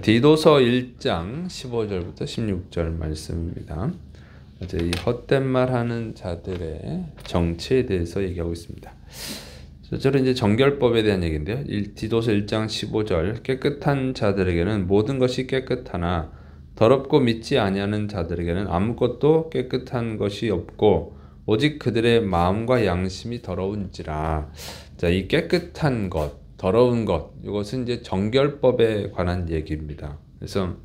디도서 1장 15절부터 16절 말씀입니다. 이제 이 헛된 말 하는 자들의 정체에 대해서 얘기하고 있습니다. 저는 이제 정결법에 대한 얘기인데요. 디도서 1장 15절 깨끗한 자들에게는 모든 것이 깨끗하나 더럽고 믿지 아니하는 자들에게는 아무것도 깨끗한 것이 없고 오직 그들의 마음과 양심이 더러운지라. 자, 이 깨끗한 것, 더러운 것, 이것은 이제 정결법에 관한 얘기입니다. 그래서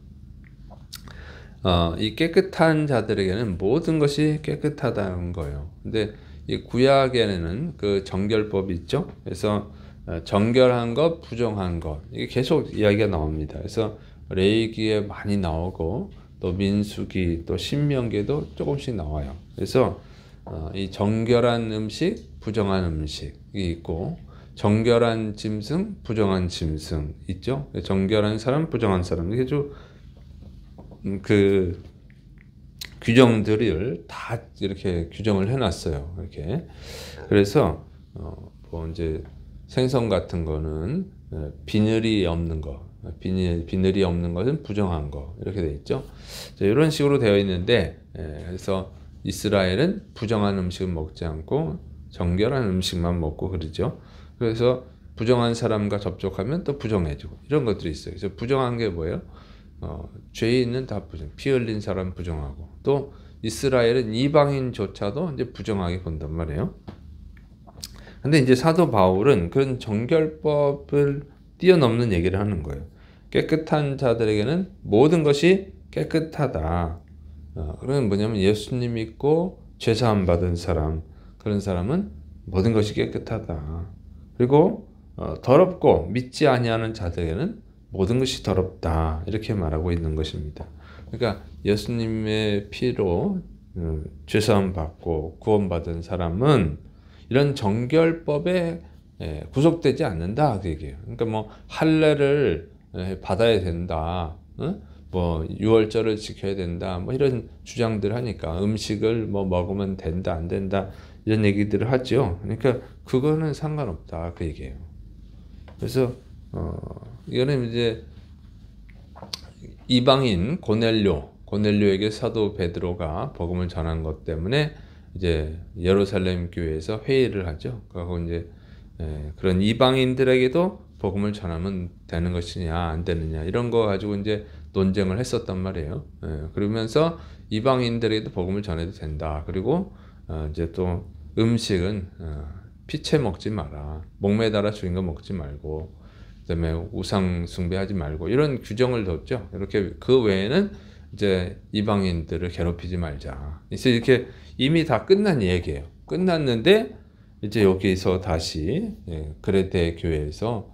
이 깨끗한 자들에게는 모든 것이 깨끗하다는 거예요. 근데 이 구약에는 그 정결법이 있죠. 그래서 정결한 것, 부정한 것, 이게 계속 이야기가 나옵니다. 그래서 레위기에 많이 나오고 또 민수기, 또 신명기에도 조금씩 나와요. 그래서 이 정결한 음식, 부정한 음식이 있고 정결한 짐승, 부정한 짐승 있죠. 정결한 사람, 부정한 사람, 이게 좀 그 규정들을 다 이렇게 규정을 해놨어요. 이렇게. 그래서 뭐 이제 생선 같은 거는 비늘이 없는 거, 비늘이 없는 것은 부정한 거, 이렇게 돼 있죠. 자, 이런 식으로 되어 있는데, 그래서 이스라엘은 부정한 음식은 먹지 않고 정결한 음식만 먹고 그러죠. 그래서 부정한 사람과 접촉하면 또 부정해지고 이런 것들이 있어요. 그래서 부정한 게 뭐예요? 죄인은 다 부정, 피 흘린 사람 부정하고, 또 이스라엘은 이방인조차도 이제 부정하게 본단 말이에요. 근데 이제 사도 바울은 그런 정결법을 뛰어넘는 얘기를 하는 거예요. 깨끗한 자들에게는 모든 것이 깨끗하다. 그러면 뭐냐면 예수님 믿고 죄사함 받은 사람, 그런 사람은 모든 것이 깨끗하다. 그리고 더럽고 믿지 아니하는 자들에게는 모든 것이 더럽다. 이렇게 말하고 있는 것입니다. 그러니까 예수님의 피로 죄사함 받고 구원받은 사람은 이런 정결법에 구속되지 않는다, 그 얘기예요. 그러니까 뭐 할례를 받아야 된다, 뭐 유월절을 지켜야 된다, 뭐 이런 주장들 하니까 음식을 뭐 먹으면 된다, 안 된다, 이런 얘기들을 하죠. 그러니까 그거는 상관없다, 그 얘기예요. 그래서 이거는 이제 이방인 고넬료에게 사도 베드로가 복음을 전한 것 때문에 이제 예루살렘 교회에서 회의를 하죠. 그리고 이제 그런 이방인들에게도 복음을 전하면 되는 것이냐 안 되느냐 이런 거 가지고 이제 논쟁을 했었단 말이에요. 그러면서 이방인들에게도 복음을 전해도 된다. 그리고 이제 또 음식은 피채 먹지 마라. 목매달아 죽인 거 먹지 말고, 그다음에 우상 숭배하지 말고 이런 규정을 뒀죠. 이렇게 그 외에는 이제 이방인들을 괴롭히지 말자. 그래서 이렇게 이미 다 끝난 얘기예요. 끝났는데 이제 여기서 다시 그레테 교회에서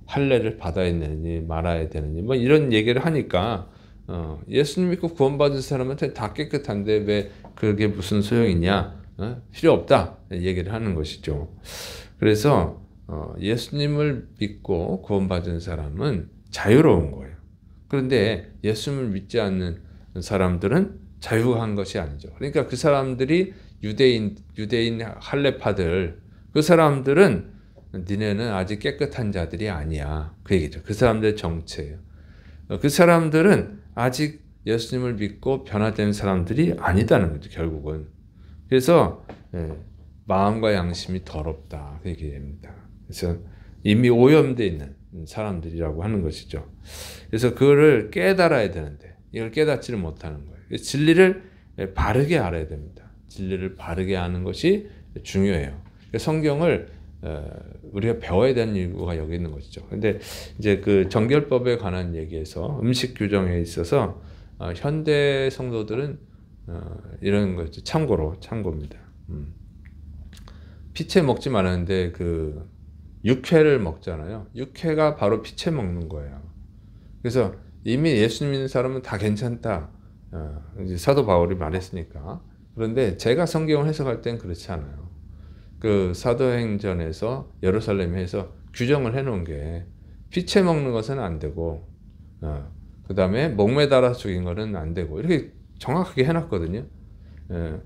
할례를 받아야 되느니 말아야 되느니 뭐 이런 얘기를 하니까 예수님 믿고 구원받은 사람한테 다 깨끗한데 왜 그게 무슨 소용이냐? 필요 없다 얘기를 하는 것이죠. 그래서 예수님을 믿고 구원받은 사람은 자유로운 거예요. 그런데 예수님을 믿지 않는 사람들은 자유한 것이 아니죠. 그러니까 그 사람들이 유대인 할례파들, 그 사람들은 니네는 아직 깨끗한 자들이 아니야, 그 얘기죠. 그 사람들의 정체예요. 그 사람들은 아직 예수님을 믿고 변화된 사람들이 아니다는 거죠, 결국은. 그래서 마음과 양심이 더럽다, 그 얘기입니다. 그래서 이미 오염되어 있는 사람들이라고 하는 것이죠. 그래서 그거를 깨달아야 되는데 이걸 깨닫지를 못하는 거예요. 진리를 바르게 알아야 됩니다. 진리를 바르게 아는 것이 중요해요. 성경을 우리가 배워야 되는 이유가 여기 있는 것이죠. 근데 이제 그 정결법에 관한 얘기에서 음식 규정에 있어서 현대 성도들은 이런 거죠. 참고입니다. 피채 먹지 말았는데 그 육회를 먹잖아요. 육회가 바로 피채 먹는 거예요. 그래서 이미 예수님 믿는 사람은 다 괜찮다. 이제 사도 바울이 말했으니까. 그런데 제가 성경을 해석할 땐 그렇지 않아요. 그 사도행전에서 예루살렘에서 규정을 해놓은 게 피채 먹는 것은 안 되고, 그 다음에 목매달아 죽인 거는 안 되고 이렇게 정확하게 해놨거든요.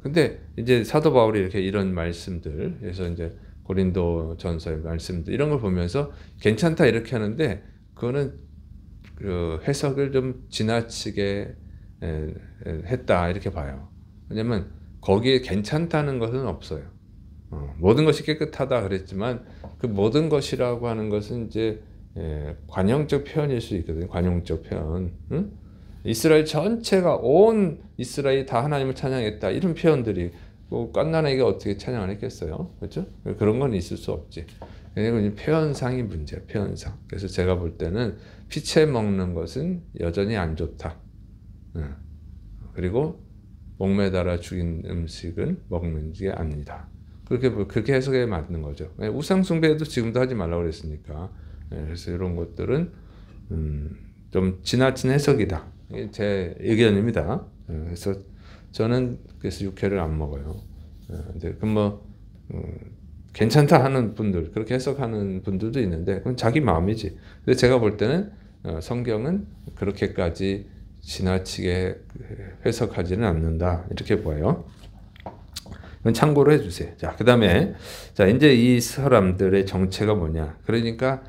근데 이제 사도 바울이 이렇게 이런 말씀들, 그래서 이제 고린도 전서의 말씀들 이런 걸 보면서 괜찮다 이렇게 하는데 그거는 그 해석을 좀 지나치게 했다 이렇게 봐요. 왜냐면 거기에 괜찮다는 것은 없어요. 모든 것이 깨끗하다 그랬지만 그 모든 것이라고 하는 것은 이제 관용적 표현일 수 있거든요. 관용적 표현. 응? 이스라엘 전체가 온 이스라엘이 다 하나님을 찬양했다 이런 표현들이 뭐 갓난아기가 어떻게 찬양을 했겠어요? 그렇죠? 그런 건 있을 수 없지. 왜냐면 표현상이 문제야. 표현상. 그래서 제가 볼 때는 피채 먹는 것은 여전히 안 좋다. 그리고 목매달아 죽인 음식은 먹는 게 아니다. 그렇게 해석에 맞는 거죠. 우상 숭배도 지금도 하지 말라고 그랬으니까. 그래서 이런 것들은 좀 지나친 해석이다. 이게 제 의견입니다. 그래서 저는 그래서 육회를 안 먹어요. 근데 괜찮다 하는 분들, 그렇게 해석하는 분들도 있는데 그건 자기 마음이지. 근데 제가 볼 때는 성경은 그렇게까지 지나치게 해석하지는 않는다 이렇게 보여요. 이건 참고로 해주세요. 자, 그다음에 자 이제 이 사람들의 정체가 뭐냐? 그러니까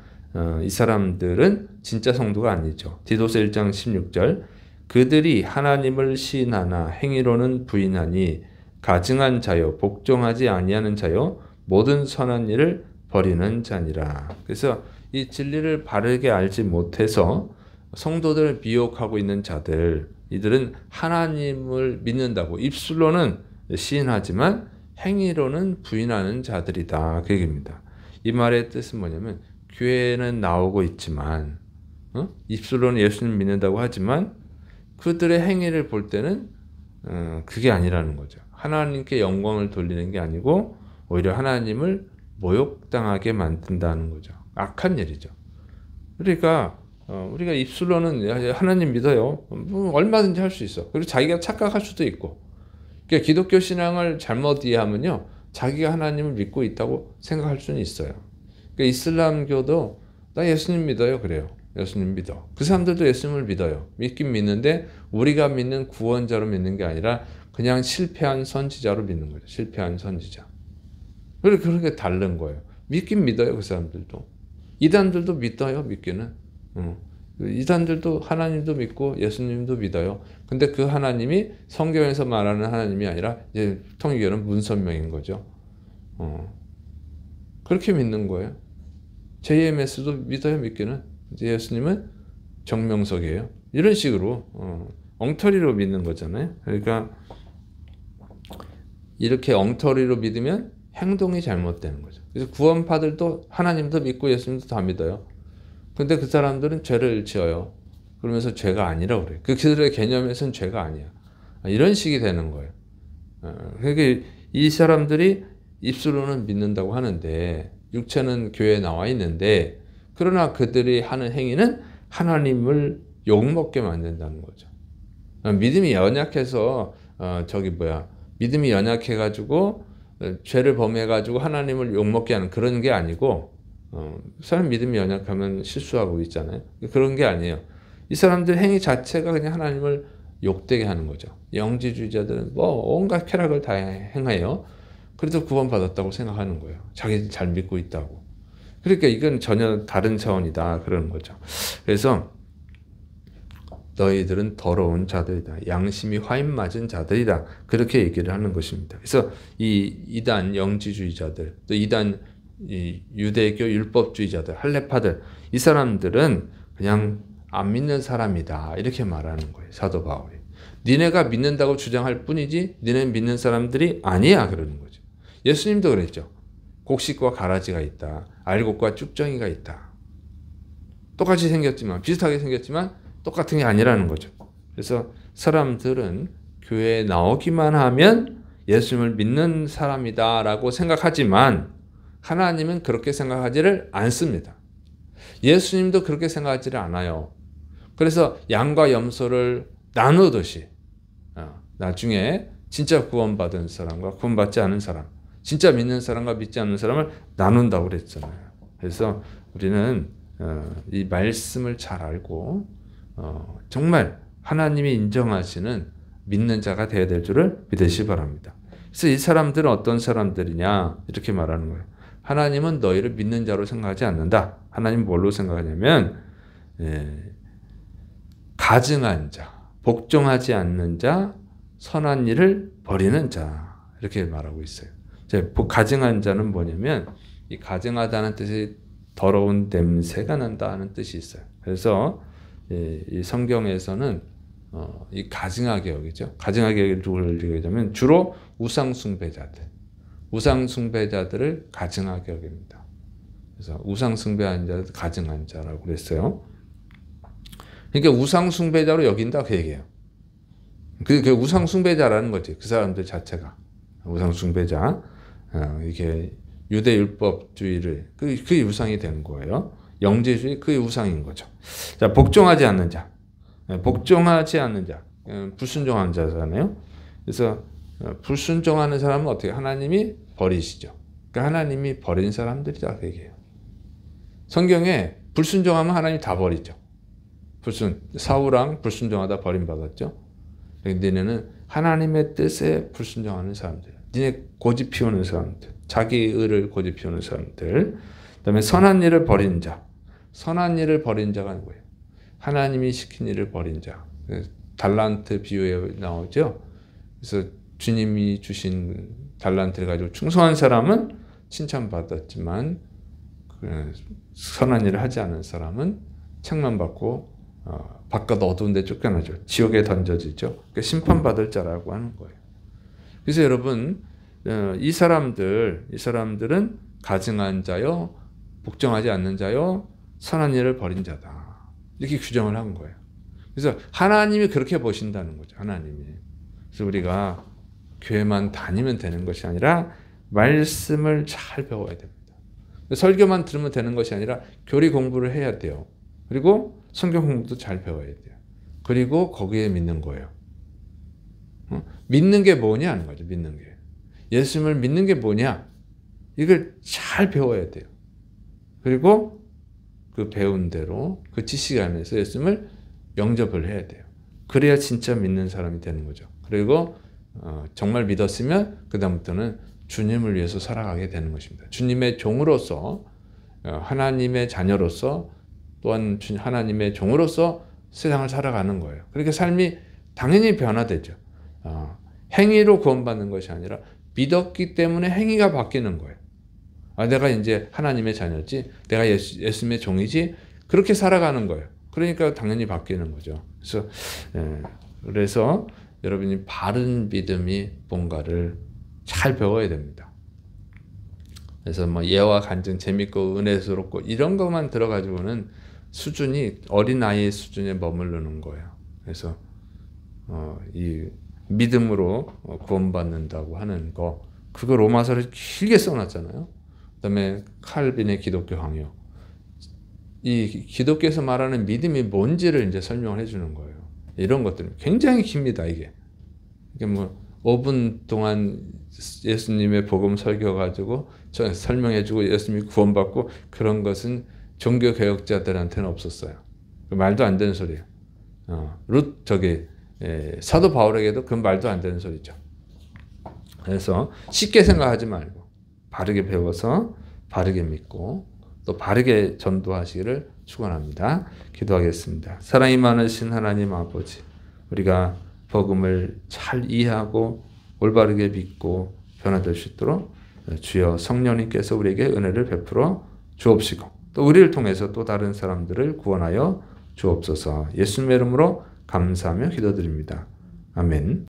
이 사람들은 진짜 성도가 아니죠. 디도서 1장 16절 그들이 하나님을 시인하나 행위로는 부인하니 가증한 자요 복종하지 아니하는 자요 모든 선한 일을 버리는 자니라. 그래서 이 진리를 바르게 알지 못해서 성도들을 미혹하고 있는 자들, 이들은 하나님을 믿는다고 입술로는 시인하지만 행위로는 부인하는 자들이다. 그 얘기입니다. 이 말의 뜻은 뭐냐면 교회는 나오고 있지만 입술로는 예수님 믿는다고 하지만 그들의 행위를 볼 때는 그게 아니라는 거죠. 하나님께 영광을 돌리는 게 아니고 오히려 하나님을 모욕당하게 만든다는 거죠. 악한 일이죠. 그러니까 우리가 입술로는 하나님 믿어요. 얼마든지 할 수 있어. 그리고 자기가 착각할 수도 있고. 그러니까 기독교 신앙을 잘못 이해하면요. 자기가 하나님을 믿고 있다고 생각할 수는 있어요. 그러니까 이슬람교도 나 예수님 믿어요. 그래요. 예수님 믿어. 그 사람들도 예수님을 믿어요. 믿긴 믿는데 우리가 믿는 구원자로 믿는 게 아니라 그냥 실패한 선지자로 믿는 거죠. 실패한 선지자. 그렇게 다른 거예요. 믿긴 믿어요. 그 사람들도. 이단들도 믿어요. 믿기는. 이단들도 하나님도 믿고 예수님도 믿어요. 근데 그 하나님이 성경에서 말하는 하나님이 아니라 이제 통일교는 문선명인 거죠. 그렇게 믿는 거예요. JMS도 믿어요. 믿기는. 예수님은 정명석이에요. 이런 식으로 엉터리로 믿는 거잖아요. 그러니까 이렇게 엉터리로 믿으면 행동이 잘못되는 거죠. 그래서 구원파들도 하나님도 믿고 예수님도 다 믿어요. 근데 그 사람들은 죄를 지어요. 그러면서 죄가 아니라고 그래요. 그들의 개념에서는 죄가 아니야. 이런 식이 되는 거예요. 그러니까 이 사람들이 입술로는 믿는다고 하는데 육체는 교회에 나와 있는데 그러나 그들이 하는 행위는 하나님을 욕먹게 만든다는 거죠. 믿음이 연약해서 믿음이 연약해가지고 죄를 범해가지고 하나님을 욕먹게 하는 그런 게 아니고 사람 믿음이 연약하면 실수하고 있잖아요. 그런 게 아니에요. 이 사람들 행위 자체가 그냥 하나님을 욕되게 하는 거죠. 영지주의자들은 온갖 쾌락을 다 행해요. 그래도 구원받았다고 생각하는 거예요. 자기 잘 믿고 있다고. 그러니까 이건 전혀 다른 차원이다 그러는 거죠. 그래서 너희들은 더러운 자들이다. 양심이 화인 맞은 자들이다. 그렇게 얘기를 하는 것입니다. 그래서 이 이단 영지주의자들, 또 이단 유대교 율법주의자들, 할례파들, 이 사람들은 그냥 안 믿는 사람이다. 이렇게 말하는 거예요. 사도 바울이. 니네가 믿는다고 주장할 뿐이지 니네는 믿는 사람들이 아니야. 그러는 거죠. 예수님도 그랬죠. 곡식과 가라지가 있다. 알곡과 쭉정이가 있다. 똑같이 생겼지만, 비슷하게 생겼지만 똑같은 게 아니라는 거죠. 그래서 사람들은 교회에 나오기만 하면 예수님을 믿는 사람이다라고 생각하지만 하나님은 그렇게 생각하지를 않습니다. 예수님도 그렇게 생각하지를 않아요. 그래서 양과 염소를 나누듯이 나중에 진짜 구원받은 사람과 구원받지 않은 사람, 진짜 믿는 사람과 믿지 않는 사람을 나눈다고 그랬잖아요. 그래서 우리는 이 말씀을 잘 알고 정말 하나님이 인정하시는 믿는 자가 되어야 될 줄을 믿으시기 바랍니다. 그래서 이 사람들은 어떤 사람들이냐 이렇게 말하는 거예요. 하나님은 너희를 믿는 자로 생각하지 않는다. 하나님 뭘로 생각하냐면 가증한 자, 복종하지 않는 자, 선한 일을 버리는 자 이렇게 말하고 있어요. 가증한 자는 뭐냐면 이 가증하다는 뜻이 더러운 냄새가 난다는 뜻이 있어요. 그래서 이 성경에서는 이 가증하게 여기죠. 가증하게 누구를 얘기하자면 주로 우상 숭배자들을 가증하게 여깁니다. 그래서 우상 숭배한 자를 가증한 자라고 그랬어요. 그러니까 우상 숭배자로 여긴다 그 얘기예요. 그 우상 숭배자라는 거지. 그 사람들 자체가 우상 숭배자. 이게 유대 율법주의를 그게 우상이 되는 거예요. 영지주의 그게 우상인 거죠. 자, 복종하지 않는 자. 복종하지 않는 자. 불순종한 자잖아요. 그래서 불순종하는 사람은 어떻게 하나님이 버리시죠. 그러니까 하나님이 버린 사람들이다 그 얘기예요. 성경에 불순종하면 하나님이 다 버리죠. 사울왕 불순종하다 버림받았죠. 너희는 하나님의 뜻에 불순종하는 사람들, 니네 고집 피우는 사람들, 자기 의를 고집 피우는 사람들, 그다음에 선한 일을 버린 자, 선한 일을 버린 자가 누구예요? 하나님이 시킨 일을 버린 자. 달란트 비유에 나오죠. 그래서 주님이 주신 달란트를 가지고 충성한 사람은 칭찬받았지만 선한 일을 하지 않은 사람은 책만 받고 바깥 어두운 데 쫓겨나죠. 지옥에 던져지죠. 그러니까 심판받을 자라고 하는 거예요. 그래서 여러분 이 사람들은 가증한 자요, 복종하지 않는 자요, 선한 일을 버린 자다. 이렇게 규정을 한 거예요. 그래서 하나님이 그렇게 보신다는 거죠. 하나님이. 그래서 우리가 교회만 다니면 되는 것이 아니라 말씀을 잘 배워야 됩니다. 설교만 들으면 되는 것이 아니라 교리 공부를 해야 돼요. 그리고 성경 공부도 잘 배워야 돼요. 그리고 거기에 믿는 거예요. 믿는 게 뭐냐 하는 거죠. 믿는 게. 예수님을 믿는 게 뭐냐. 이걸 잘 배워야 돼요. 그리고 그 배운 대로 그 지식 안에서 예수님을 영접을 해야 돼요. 그래야 진짜 믿는 사람이 되는 거죠. 그리고 정말 믿었으면 그 다음부터는 주님을 위해서 살아가게 되는 것입니다. 주님의 종으로서 하나님의 자녀로서 또한 하나님의 종으로서 세상을 살아가는 거예요. 그렇게 삶이 당연히 변화되죠. 행위로 구원받는 것이 아니라 믿었기 때문에 행위가 바뀌는 거예요. 내가 이제 하나님의 자녀지, 내가 예수님의 종이지, 그렇게 살아가는 거예요. 그러니까 당연히 바뀌는 거죠. 그래서 여러분이 바른 믿음이 뭔가를 잘 배워야 됩니다. 그래서 뭐 예와 간증 재밌고 은혜스럽고 이런 것만 들어가지고는 수준이 어린아이의 수준에 머무르는 거예요. 그래서 이 믿음으로 구원받는다고 하는 거, 그거 로마서를 길게 써놨잖아요. 그다음에 칼빈의 기독교 강요. 이 기독교에서 말하는 믿음이 뭔지를 이제 설명을 해주는 거예요. 이런 것들은 굉장히 깁니다. 이게 뭐 5분 동안 예수님의 복음 설교가지고 설명해주고 예수님이 구원받고 그런 것은 종교 개혁자들한테는 없었어요. 말도 안 되는 소리예요. 사도 바울에게도 그건 말도 안 되는 소리죠. 그래서 쉽게 생각하지 말고 바르게 배워서 바르게 믿고 또 바르게 전도하시기를 축원합니다. 기도하겠습니다. 사랑이 많으신 하나님 아버지, 우리가 복음을 잘 이해하고 올바르게 믿고 변화될 수 있도록 주여 성령님께서 우리에게 은혜를 베풀어 주옵시고 또 우리를 통해서 또 다른 사람들을 구원하여 주옵소서. 예수님의 이름으로 감사하며 기도드립니다. 아멘.